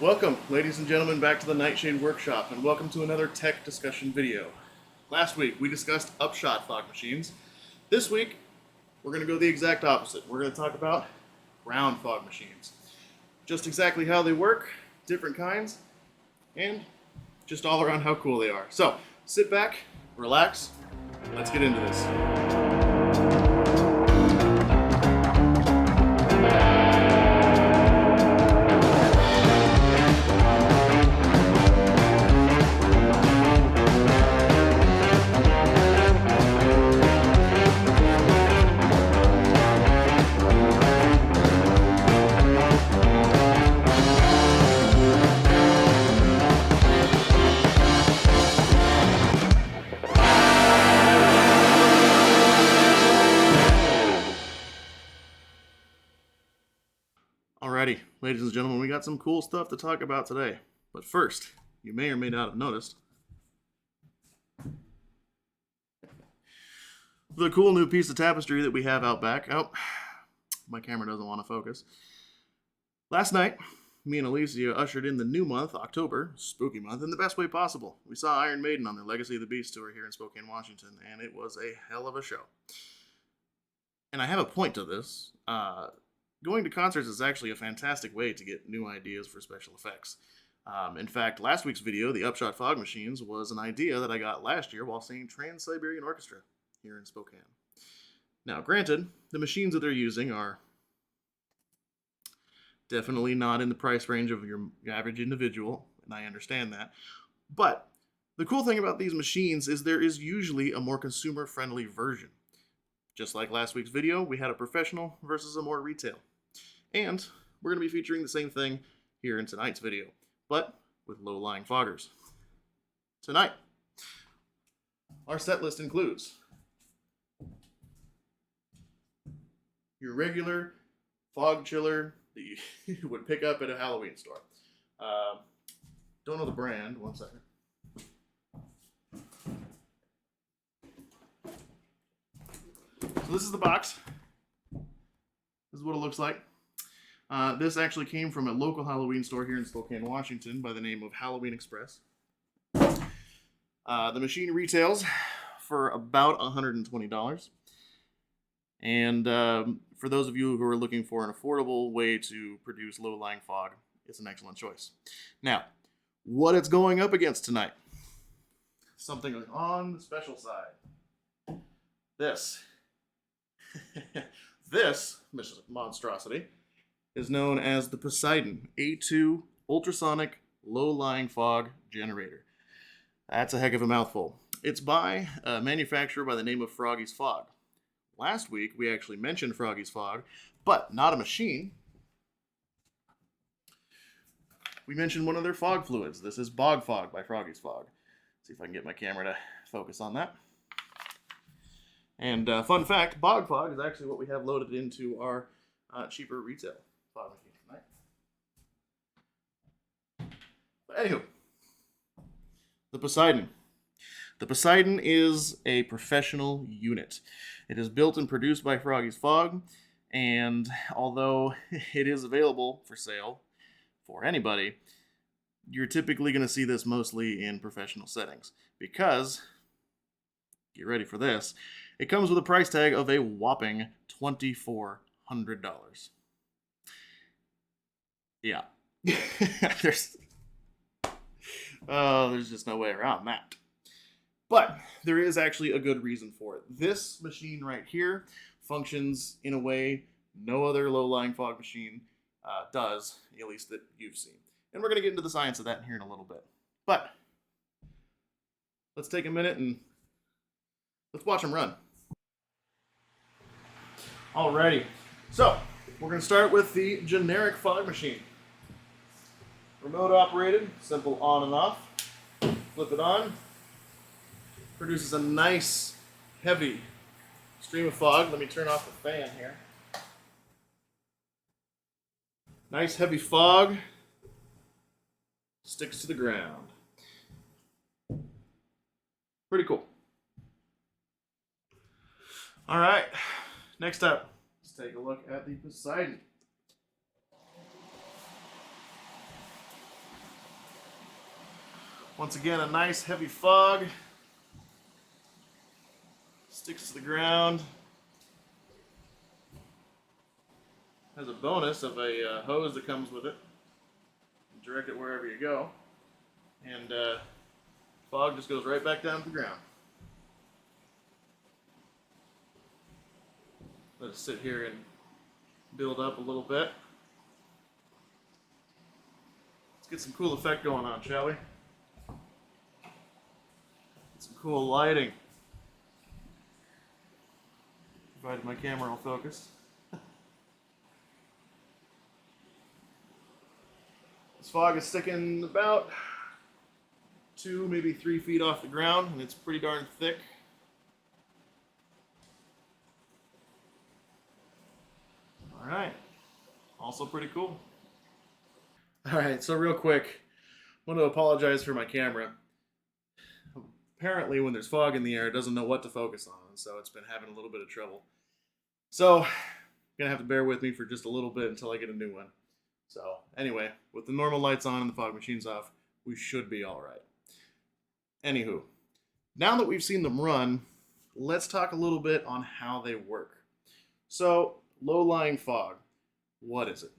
Welcome, ladies and gentlemen, back to the Nightshade Workshop, and welcome to another tech discussion video. Last week, we discussed upshot fog machines. This week, we're going to go the exact opposite. We're going to talk about round fog machines. Just exactly how they work, different kinds, and just all around how cool they are. So, sit back, relax, let's get into this. Alrighty, ladies and gentlemen, we got some cool stuff to talk about today. But first, you may or may not have noticed the cool new piece of tapestry that we have out back. Oh, my camera doesn't want to focus. Last night, me and Alicia ushered in the new month, October, spooky month, in the best way possible. We saw Iron Maiden on their Legacy of the Beast tour here in Spokane, Washington, and it was a hell of a show. And I have a point to this. Going to concerts is actually a fantastic way to get new ideas for special effects. In fact, last week's video, the Upshot Fog Machines, was an idea that I got last year while seeing Trans-Siberian Orchestra here in Spokane. Now, granted, the machines that they're using are definitely not in the price range of your average individual, and I understand that. But the cool thing about these machines is there is usually a more consumer-friendly version. Just like last week's video, we had a professional versus a more retail. And we're going to be featuring the same thing here in tonight's video, but with low-lying foggers. Tonight, our set list includes your regular fog chiller that you would pick up at a Halloween store. Don't know the brand, one second. So this is the box. This is what it looks like. This actually came from a local Halloween store here in Spokane, Washington by the name of Halloween Express. The machine retails for about $120. And for those of you who are looking for an affordable way to produce low-lying fog, it's an excellent choice. Now, what it's going up against tonight. Something on the special side. This monstrosity is known as the Poseidon A2 ultrasonic low-lying fog generator. That's a heck of a mouthful. It's by a manufacturer by the name of Froggy's Fog. Last week, we actually mentioned Froggy's Fog, but not a machine. We mentioned one of their fog fluids. This is Bog Fog by Froggy's Fog. Let's see if I can get my camera to focus on that. And fun fact, Bog Fog is actually what we have loaded into our cheaper retail fog machine tonight. But anywho, the Poseidon. The Poseidon is a professional unit. It is built and produced by Froggy's Fog, and although it is available for sale for anybody, you're typically going to see this mostly in professional settings because, get ready for this, it comes with a price tag of a whopping $2,400. Yeah. there's just no way around that. But there is actually a good reason for it. This machine right here functions in a way no other low-lying fog machine does, at least that you've seen. And we're going to get into the science of that here in a little bit. But let's take a minute and let's watch them run. Alrighty, so we're going to start with the generic fog machine. Remote operated, simple on and off. Flip it on. Produces a nice, heavy stream of fog. Let me turn off the fan here. Nice, heavy fog. Sticks to the ground. Pretty cool. All right, next up, let's take a look at the Poseidon. Once again, a nice heavy fog. Sticks to the ground. Has a bonus of a hose that comes with it. Direct it wherever you go. And fog just goes right back down to the ground. Let it sit here and build up a little bit. Let's get some cool effect going on, shall we? Some cool lighting. Provided my camera will focus. This fog is sticking about 2, maybe 3 feet off the ground, and it's pretty darn thick. All right, also pretty cool. All right, so real quick, I want to apologize for my camera. Apparently, when there's fog in the air, it doesn't know what to focus on, and so it's been having a little bit of trouble. So, you're gonna have to bear with me for just a little bit until I get a new one. So, anyway, with the normal lights on and the fog machines off, we should be all right. Anywho, now that we've seen them run, let's talk a little bit on how they work. So, low-lying fog, what is it?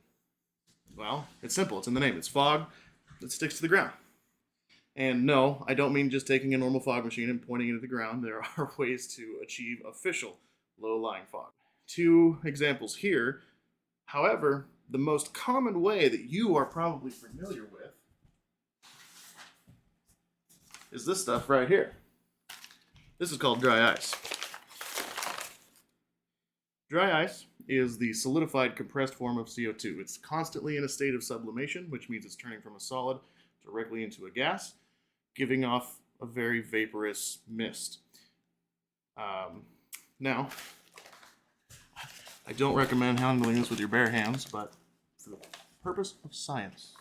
Well, it's simple. It's in the name. It's fog that sticks to the ground. And no, I don't mean just taking a normal fog machine and pointing it at the ground. There are ways to achieve official low-lying fog. 2 examples here. However, the most common way that you are probably familiar with is this stuff right here. This is called dry ice. Dry ice is the solidified compressed form of CO2. It's constantly in a state of sublimation, which means it's turning from a solid directly into a gas, giving off a very vaporous mist. Now, I don't recommend handling this with your bare hands, but for the purpose of science.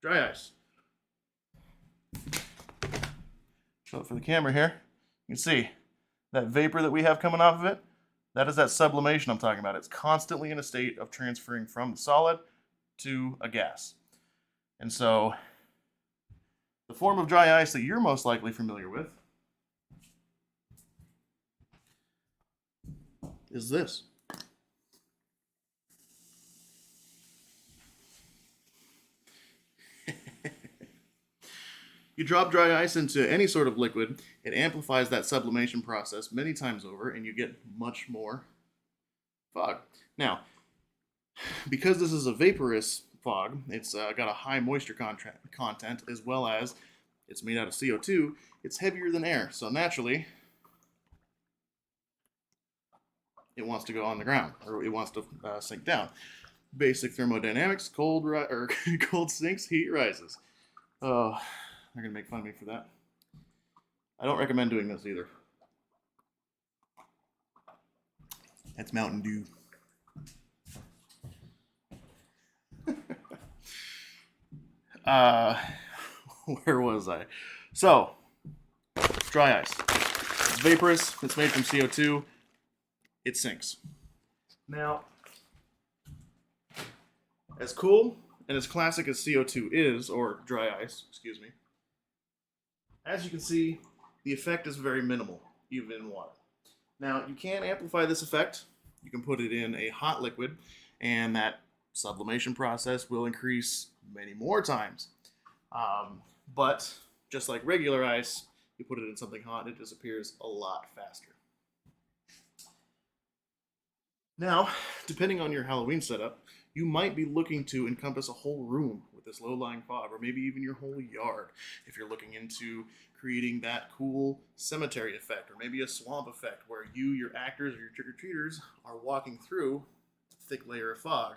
Dry ice. Show it for the camera here. You can see that vapor that we have coming off of it, that is that sublimation I'm talking about. It's constantly in a state of transferring from the solid to a gas. And so, the form of dry ice that you're most likely familiar with is this. You drop dry ice into any sort of liquid, it amplifies that sublimation process many times over, and you get much more fog. Now, because this is a vaporous fog, it's got a high moisture content, as well as it's made out of CO2, it's heavier than air, so naturally it wants to go on the ground, or it wants to sink down. Basic thermodynamics, cold sinks, heat rises. Oh, they're gonna make fun of me for that. I don't recommend doing this either. That's Mountain Dew. Where was I? So, dry ice. It's vaporous, it's made from CO2, it sinks. Now, as cool and as classic as CO2 is, or dry ice, excuse me, as you can see, the effect is very minimal, even in water. Now, you can amplify this effect. You can put it in a hot liquid, and that sublimation process will increase many more times. But just like regular ice, you put it in something hot, it disappears a lot faster. Now, depending on your Halloween setup, you might be looking to encompass a whole room with this low-lying fog, or maybe even your whole yard, if you're looking into creating that cool cemetery effect, or maybe a swamp effect, where you, your actors, or your trick-or-treaters are walking through a thick layer of fog.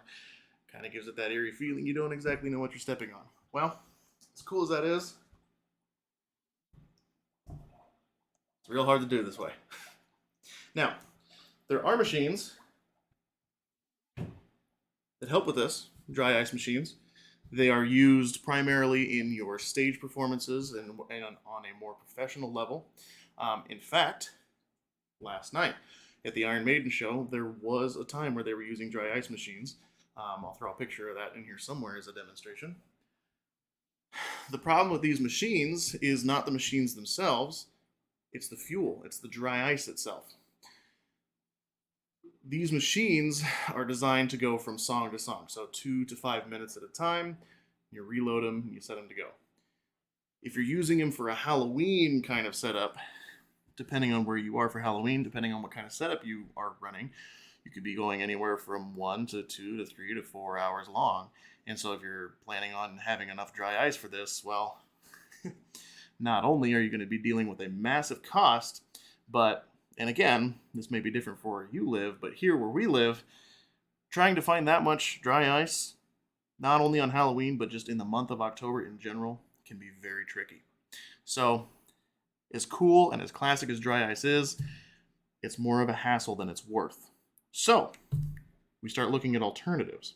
Kind of gives it that eerie feeling you don't exactly know what you're stepping on. Well, as cool as that is, it's real hard to do this way. Now, there are machines that help with this, dry ice machines. They are used primarily in your stage performances and on a more professional level. In fact, last night at the Iron Maiden show, there was a time where they were using dry ice machines. I'll throw a picture of that in here somewhere as a demonstration. the problem with these machines is not the machines themselves, it's the fuel, it's the dry ice itself. These machines are designed to go from song to song, so 2 to 5 minutes at a time. You reload them, you set them to go. If you're using them for a Halloween kind of setup, depending on where you are for Halloween, depending on what kind of setup you are running, you could be going anywhere from 1 to 2 to 3 to 4 hours long. And so if you're planning on having enough dry ice for this, well, not only are you going to be dealing with a massive cost, but, and again, this may be different for where you live, but here where we live, trying to find that much dry ice, not only on Halloween, but just in the month of October in general, can be very tricky. So, as cool and as classic as dry ice is, it's more of a hassle than it's worth. So, we start looking at alternatives.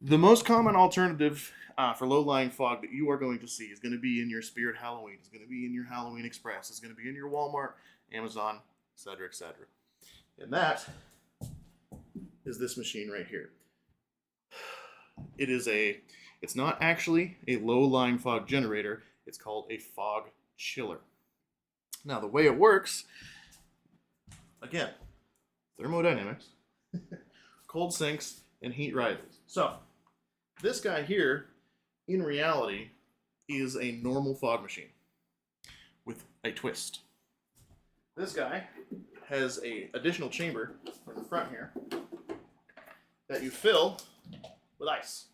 The most common alternative for low-lying fog that you are going to see is going to be in your Spirit Halloween. It's going to be in your Halloween Express. It's going to be in your Walmart, Amazon, etc., etc. And that is this machine right here. It's not actually a low-lying fog generator. It's called a fog chiller. Now, the way it works, again, thermodynamics, cold sinks, and heat rises. So, this guy here, in reality, is a normal fog machine with a twist. This guy has an additional chamber in the front here that you fill with ice.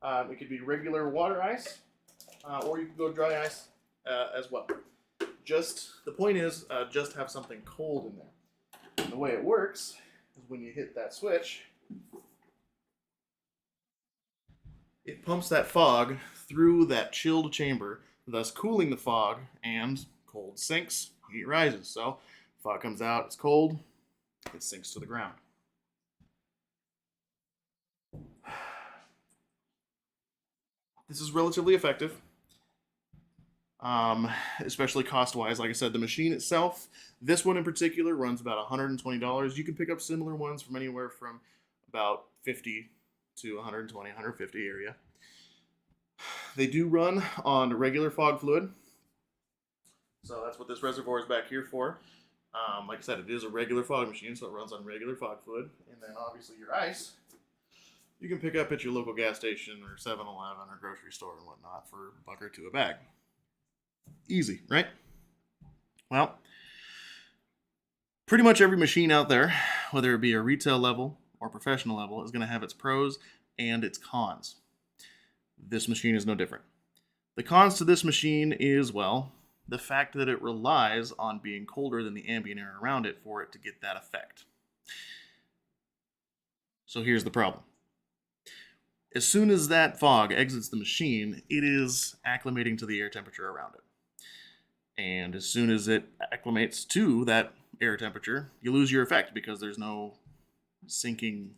It could be regular water ice, or you could go dry ice as well. The point is, just have something cold in there. And the way it works is when you hit that switch, it pumps that fog through that chilled chamber, thus cooling the fog, and cold sinks, heat rises. So, fog comes out, it's cold, it sinks to the ground. This is relatively effective, especially cost-wise. Like I said, the machine itself, this one in particular, runs about $120. You can pick up similar ones from anywhere from about $50 to $120, $150 area. They do run on regular fog fluid, so that's what this reservoir is back here for. Like I said, it is a regular fog machine, so it runs on regular fog fluid. And then obviously your ice, you can pick up at your local gas station or 7-Eleven or grocery store and whatnot for a buck or two a bag. Easy, right? Well, pretty much every machine out there, whether it be a retail level or professional level, is going to have its pros and its cons. This machine is no different. The cons to this machine is, well, the fact that it relies on being colder than the ambient air around it for it to get that effect. So here's the problem. As soon as that fog exits the machine, it is acclimating to the air temperature around it. And as soon as it acclimates to that air temperature, you lose your effect because there's no sinking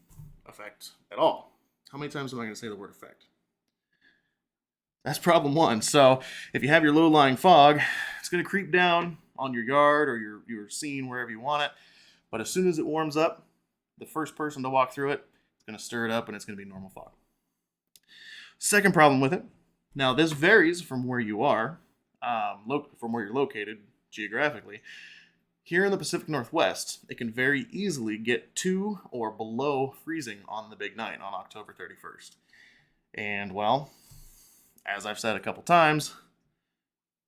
effect at all. How many times am I going to say the word effect? That's problem one. So if you have your low-lying fog, it's going to creep down on your yard or your scene, wherever you want it. But as soon as it warms up, the first person to walk through it, it's going to stir it up and it's going to be normal fog. Second problem with it. Now, this varies from where you are, from where you're located geographically. Here in the Pacific Northwest, it can very easily get to or below freezing on the big night on October 31st. And, well, as I've said a couple times,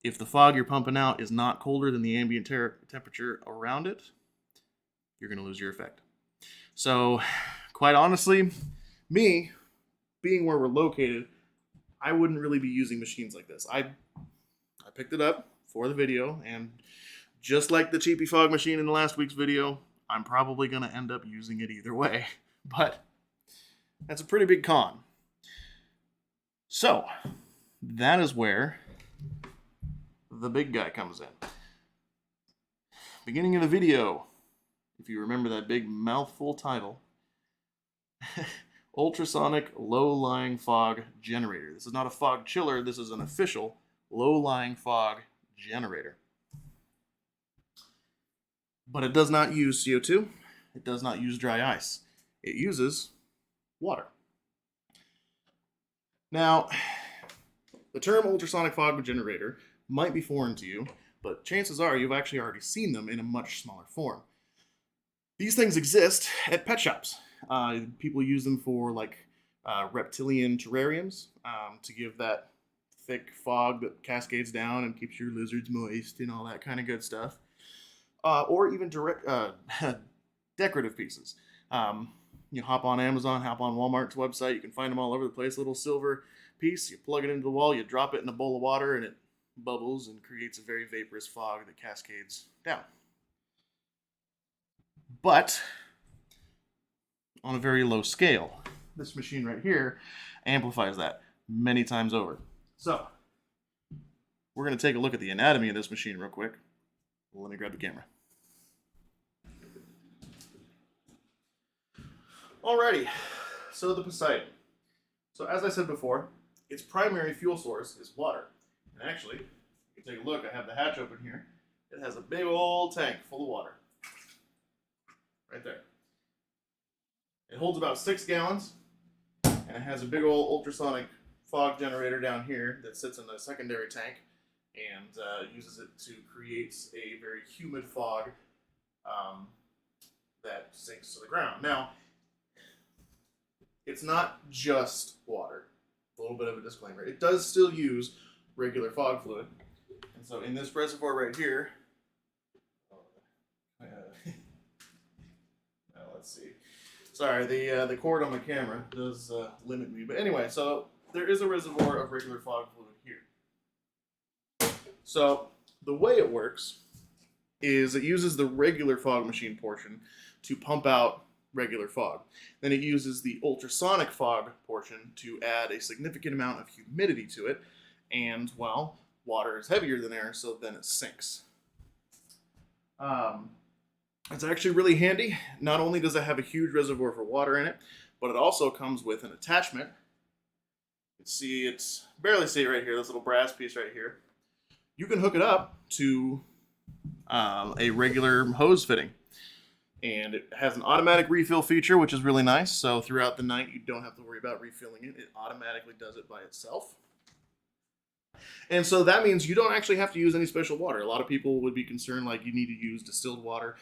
if the fog you're pumping out is not colder than the ambient temperature around it, you're going to lose your effect. So, quite honestly, me, being where we're located, I wouldn't really be using machines like this. I picked it up for the video, and just like the cheapy fog machine in the last week's video, I'm probably going to end up using it either way. But that's a pretty big con. So, that is where the big guy comes in. Beginning of the video, if you remember that big mouthful title, ultrasonic low-lying fog generator. This is not a fog chiller, this is an official low-lying fog generator. But it does not use CO2, it does not use dry ice. It uses water. Now, The term ultrasonic fog generator might be foreign to you, but chances are you've actually already seen them in a much smaller form. These things exist at pet shops. People use them for like reptilian terrariums to give that thick fog that cascades down and keeps your lizards moist and all that kind of good stuff. Or even decorative pieces. You hop on Amazon, hop on Walmart's website, you can find them all over the place. A little silver piece, you plug it into the wall, you drop it in a bowl of water, and it bubbles and creates a very vaporous fog that cascades down. But on a very low scale, this machine right here amplifies that many times over. So we're going to take a look at the anatomy of this machine real quick. Let me grab the camera. Alrighty, so the Poseidon. So as I said before, its primary fuel source is water. And actually, you can take a look, I have the hatch open here. It has a big old tank full of water. Right there. It holds about 6 gallons, and it has a big old ultrasonic fog generator down here that sits in a secondary tank and uses it to create a very humid fog that sinks to the ground. Now, it's not just water. A little bit of a disclaimer. It does still use regular fog fluid. And so in this reservoir right here, let's see. Sorry, the cord on my camera does limit me. But anyway, so there is a reservoir of regular fog fluid here. So the way it works is it uses the regular fog machine portion to pump out regular fog. Then it uses the ultrasonic fog portion to add a significant amount of humidity to it. And, well, water is heavier than air, so then it sinks. It's actually really handy. Not only does it have a huge reservoir for water in it, but it also comes with an attachment. You can see it's, barely see it right here, this little brass piece right here. You can hook it up to a regular hose fitting. And it has an automatic refill feature, which is really nice. So throughout the night, you don't have to worry about refilling it. It automatically does it by itself. And so that means you don't actually have to use any special water. A lot of people would be concerned like you need to use distilled water.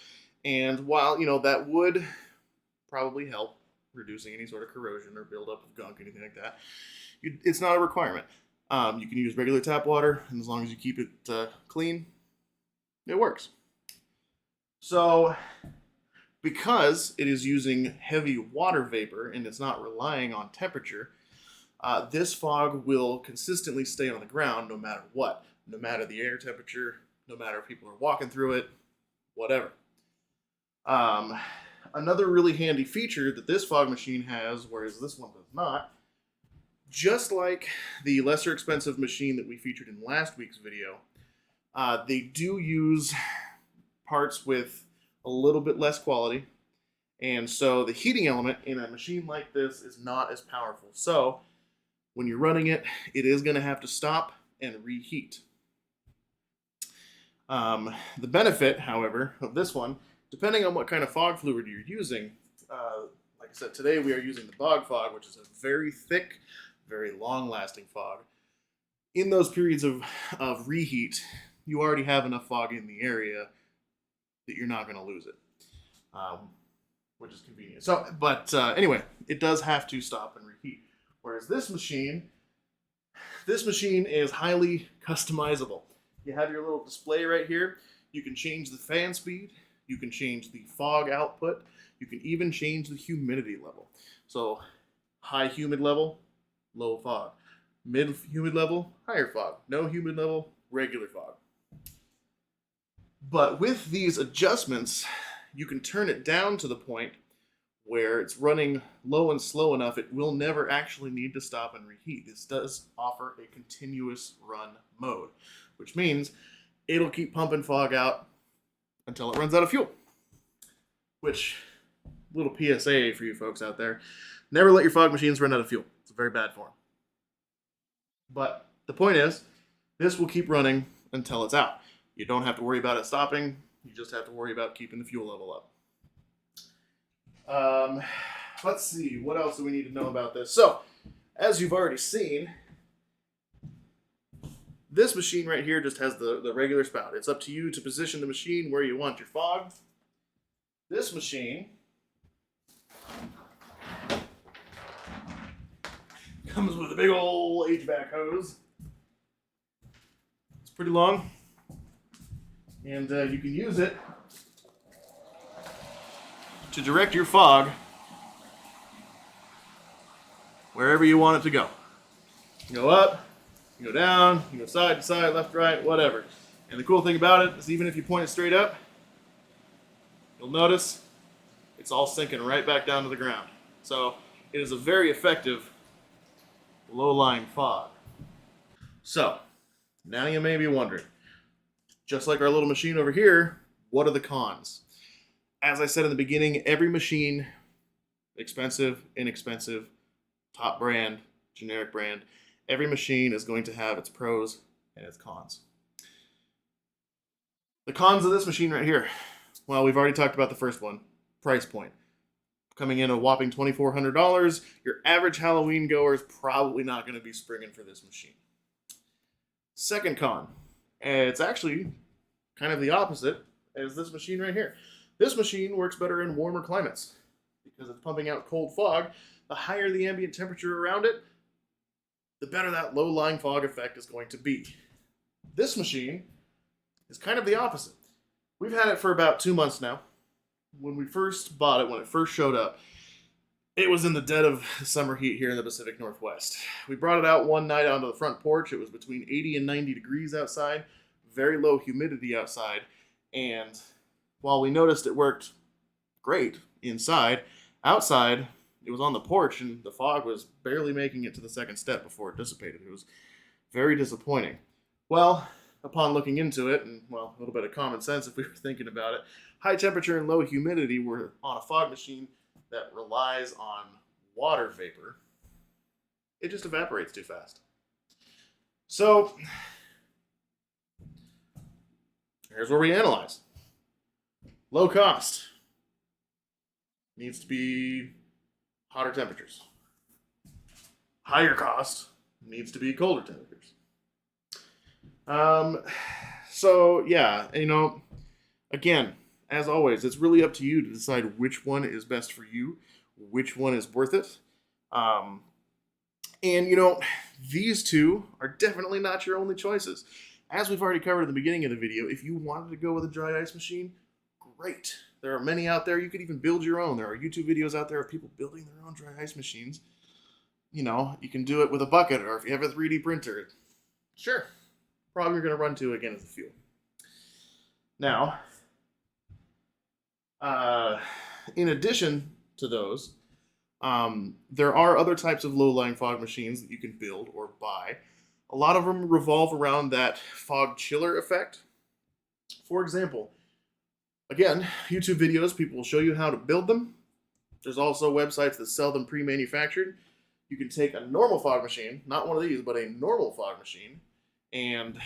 And while, you know, that would probably help reducing any sort of corrosion or buildup of gunk, anything like that, it's not a requirement. You can use regular tap water, and as long as you keep it clean, it works. So because it is using heavy water vapor and it's not relying on temperature, this fog will consistently stay on the ground no matter what. No matter the air temperature, no matter if people are walking through it, whatever. Another really handy feature that this fog machine has, whereas this one does not, just like the lesser expensive machine that we featured in last week's video, they do use parts with a little bit less quality, and so the heating element in a machine like this is not as powerful. So when you're running it, it is going to have to stop and reheat. The benefit, however, of this one, depending on what kind of fog fluid you're using, like I said, today we are using the bog fog, which is a very thick, very long-lasting fog. In those periods of reheat, you already have enough fog in the area that you're not going to lose it, which is convenient. So, but anyway, it does have to stop and reheat. Whereas this machine is highly customizable. You have your little display right here. You can change the fan speed. You can change the fog output. You can even change the humidity level. So high humid level, low fog. Mid humid level, higher fog. No humid level, regular fog. But with these adjustments, you can turn it down to the point where it's running low and slow enough it will never actually need to stop and reheat. This does offer a continuous run mode, which means it'll keep pumping fog out until it runs out of fuel. Which, little PSA for you folks out there, never let your fog machines run out of fuel. It's a very bad form. But the point is, this will keep running until it's out. You don't have to worry about it stopping. You just have to worry about keeping the fuel level up. Let's see, what else do we need to know about this? So, as you've already seen, This machine right here just has the regular spout. It's up to you to position the machine where you want your fog. This machine comes with a big old HVAC hose. It's pretty long, and you can use it to direct your fog wherever you want it to go. You go up, you go down, you go side to side, left, right, whatever. And the cool thing about it is even if you point it straight up, you'll notice it's all sinking right back down to the ground. So it is a very effective low-lying fog. So now you may be wondering, just like our little machine over here, what are the cons? As I said in the beginning, every machine, expensive, inexpensive, top brand, generic brand, every machine is going to have its pros and its cons. The cons of this machine right here, well, we've already talked about the first one, price point. Coming in a whopping $2,400, your average Halloween goer is probably not going to be springing for this machine. Second con, it's actually kind of the opposite as this machine right here. This machine works better in warmer climates because it's pumping out cold fog. The higher the ambient temperature around it, the better that low-lying fog effect is going to be. This machine is kind of the opposite. We've had it for about 2 months now. When we first bought it, when it first showed up, it was in the dead of summer heat here in the Pacific Northwest. We brought it out one night onto the front porch. It was between 80 and 90 degrees outside, very low humidity outside, and while we noticed it worked great inside, outside it was on the porch and the fog was barely making it to the second step before it dissipated. It was very disappointing. Well, upon looking into it, and well, a little bit of common sense if we were thinking about it, high temperature and low humidity were on a fog machine that relies on water vapor. It just evaporates too fast. So, here's where we analyze. Low cost needs to be hotter temperatures. Higher cost needs to be colder temperatures. So yeah, again, as always, it's really up to you to decide which one is best for you, which one is worth it. And these two are definitely not your only choices. As we've already covered in the beginning of the video, if you wanted to go with a dry ice machine, great. There are many out there. You could even build your own. There are YouTube videos out there of people building their own dry ice machines. You can do it with a bucket, or if you have a 3D printer. Sure. Problem you're going to run to again is the fuel. Now, in addition to those, there are other types of low-lying fog machines that you can build or buy. A lot of them revolve around that fog chiller effect. For example, again, YouTube videos, people will show you how to build them. There's also websites that sell them pre-manufactured. You can take a normal fog machine, not one of these, but a normal fog machine, and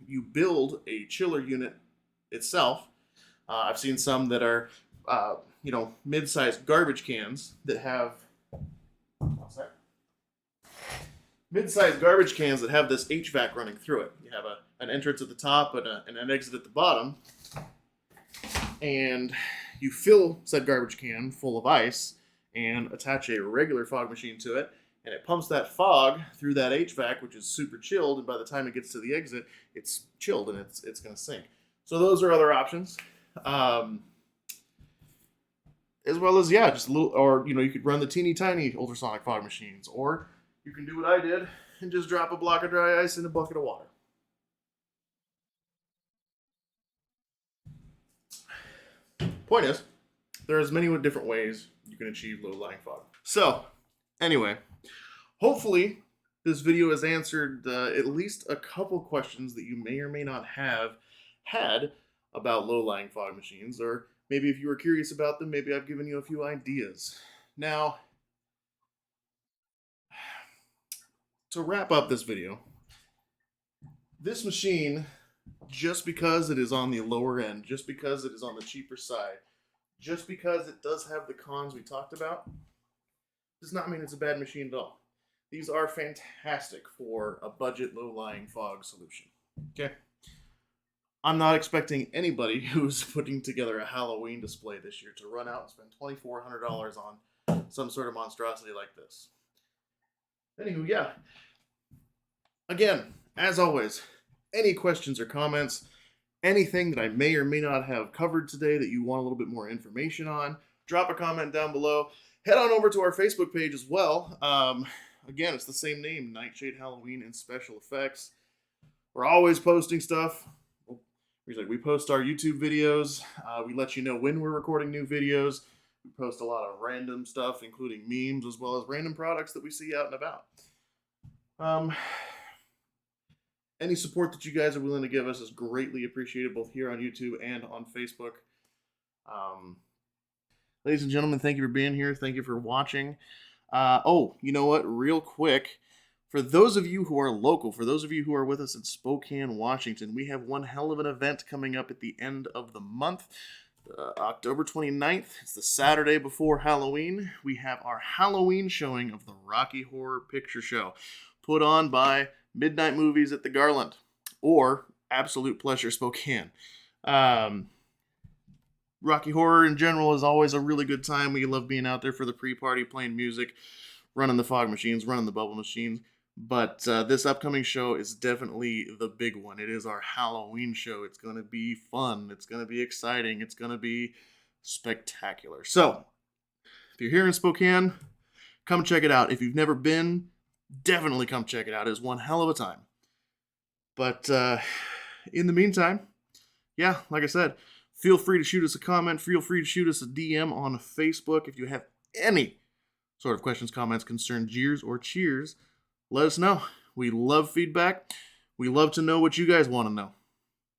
you build a chiller unit itself. I've seen some that are, mid-sized garbage cans that have, mid-sized garbage cans that have this HVAC running through it. You have an entrance at the top and an exit at the bottom, and you fill said garbage can full of ice and attach a regular fog machine to it, and it pumps that fog through that HVAC, which is super chilled, and by the time it gets to the exit, it's chilled and it's going to sink. So those are other options. As well as, just a little, or, you could run the teeny tiny ultrasonic fog machines, or you can do what I did and just drop a block of dry ice in a bucket of water. Point is, there's many different ways you can achieve low-lying fog. So, anyway, hopefully this video has answered at least a couple questions that you may or may not have had about low-lying fog machines, or maybe if you were curious about them, maybe I've given you a few ideas. Now, to wrap up this video, this machine, just because it is on the lower end, just because it is on the cheaper side, just because it does have the cons we talked about, does not mean it's a bad machine at all. These are fantastic for a budget low-lying fog solution. Okay? I'm not expecting anybody who's putting together a Halloween display this year to run out and spend $2,400 on some sort of monstrosity like this. Anywho, yeah. Again, as always, any questions or comments, anything that I may or may not have covered today that you want a little bit more information on, drop a comment down below. Head on over to our Facebook page as well. Again, it's the same name, Nightshade Halloween and Special Effects. We're always posting stuff. We post our YouTube videos. We let you know when we're recording new videos. We post a lot of random stuff, including memes, as well as random products that we see out and about. Any support that you guys are willing to give us is greatly appreciated, both here on YouTube and on Facebook. Ladies and gentlemen, thank you for being here. Thank you for watching. Oh, you know what? Real quick, for those of you who are local, for those of you who are with us in Spokane, Washington, we have one hell of an event coming up at the end of the month, October 29th. It's the Saturday before Halloween. We have our Halloween showing of the Rocky Horror Picture Show, put on by Midnight Movies at the Garland, or Absolute Pleasure Spokane. Rocky Horror in general is always a really good time. We love being out there for the pre-party, playing music, running the fog machines, running the bubble machines. But this upcoming show is definitely the big one. It is our Halloween show. It's going to be fun. It's going to be exciting. It's going to be spectacular. So, if you're here in Spokane, come check it out. If you've never been, definitely come check it out. It's one hell of a time. But in the meantime, yeah, like I said, feel free to shoot us a comment. Feel free to shoot us a DM on Facebook. If you have any sort of questions, comments, concerns, jeers, or cheers, let us know. We love feedback. We love to know what you guys want to know.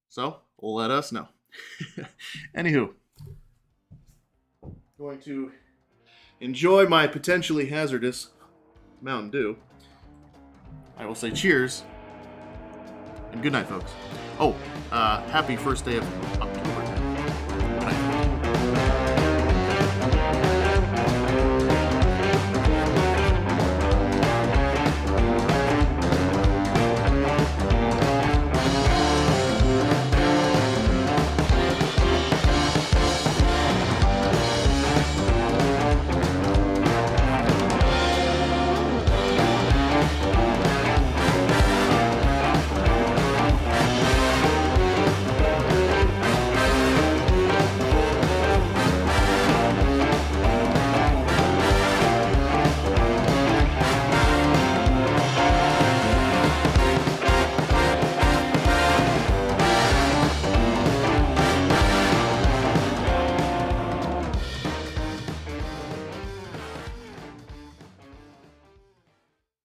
So, let us know. Anywho, going to enjoy my potentially hazardous Mountain Dew. I will say cheers and good night, folks. Oh, happy first day of October.